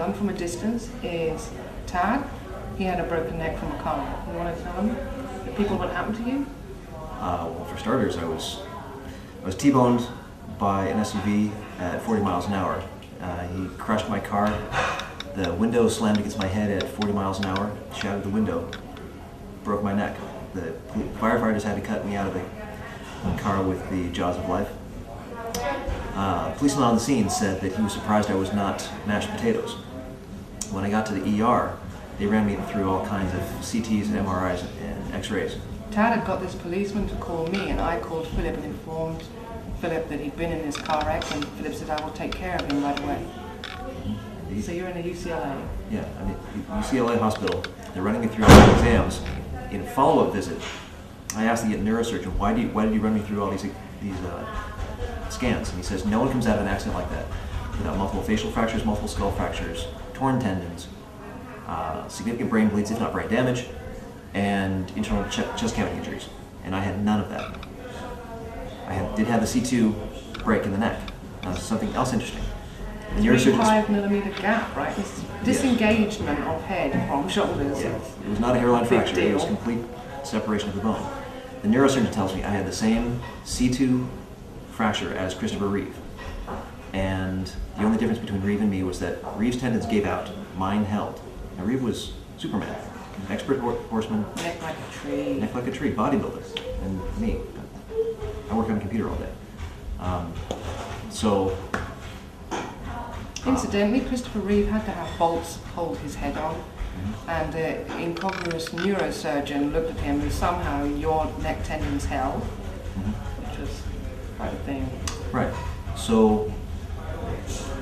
confirmed from a distance is Tad. He had a broken neck from a car. You want to tell him the people what happened to you? Well, for starters, I was T-boned by an SUV at 40 miles an hour. He crushed my car. The window slammed against my head at 40 miles an hour, shattered the window, broke my neck. The firefighters had to cut me out of the car with the jaws of life. Policeman on the scene said that he was surprised I was not mashed potatoes. When I got to the ER, they ran me through all kinds of CTs and MRIs and X-rays. Tad had got this policeman to call me, and I called Philip and informed Philip that he'd been in this car wreck, and Philip said, I will take care of him right away. Mm-hmm. So you're in a UCLA? Yeah, I'm at UCLA hospital. They're running me through all the exams. In a follow-up visit, I asked the neurosurgeon, why did you run me through all these scans? And he says, no one comes out of an accident like that without multiple facial fractures, multiple skull fractures, torn tendons, significant brain bleeds, if not brain damage, and internal chest cavity injuries. And I had none of that. I did have the C2 break in the neck. Something else interesting. The neurosurgeon 5mm gap, right? This disengagement of head from shoulders. Yeah. It was not a hairline fracture. Deal. It was complete separation of the bone. The neurosurgeon tells me I had the same C2 fracture as Christopher Reeve. And the only difference between Reeve and me was that Reeve's tendons gave out, mine held. Now Reeve was Superman, an expert horseman. Neck like a tree. Neck like a tree, bodybuilder. And me, I work on a computer all day. Incidentally, Christopher Reeve had to have bolts hold his head on, and an incongruous neurosurgeon looked at him and somehow your neck tendons held, which was quite a thing. Right. So,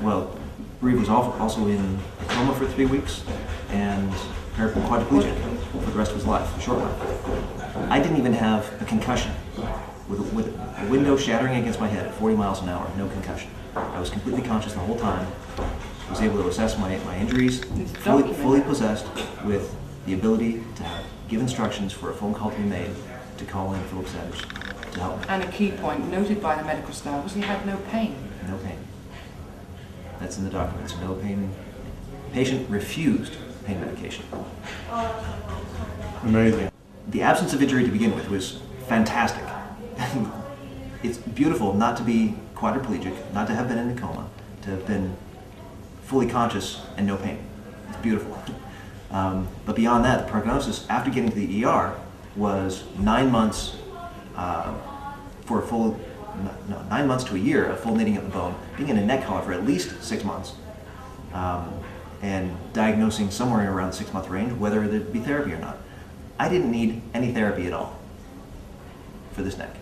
well, Reeve was also in a coma for 3 weeks and quadriplegic for the rest of his life, a short life. I didn't even have a concussion. With a window shattering against my head at 40 miles an hour, no concussion. I was completely conscious the whole time. I was able to assess my injuries, fully possessed with the ability to give instructions for a phone call to be made to call in Philip Savage to help me. And a key point noted by the medical staff was he had no pain. No pain. That's in the documents. No pain. Patient refused pain medication. Amazing. The absence of injury to begin with was fantastic. It's beautiful not to be quadriplegic, not to have been in a coma, to have been fully conscious and no pain. It's beautiful. But beyond that, the prognosis after getting to the ER was 9 months for a full, 9 months to a year of full knitting of the bone, being in a neck collar for at least 6 months, and diagnosing somewhere around the 6-month range whether there'd be therapy or not. I didn't need any therapy at all for this neck.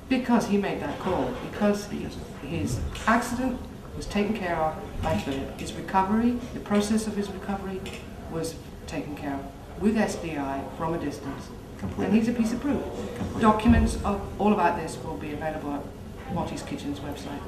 Because he made that call, because his accident was taken care of by Philip. His recovery, the process of his recovery was taken care of with SDI from a distance. Completely. And he's a piece of proof. Completely. Documents of all about this will be available at Monty's Kitchen's website.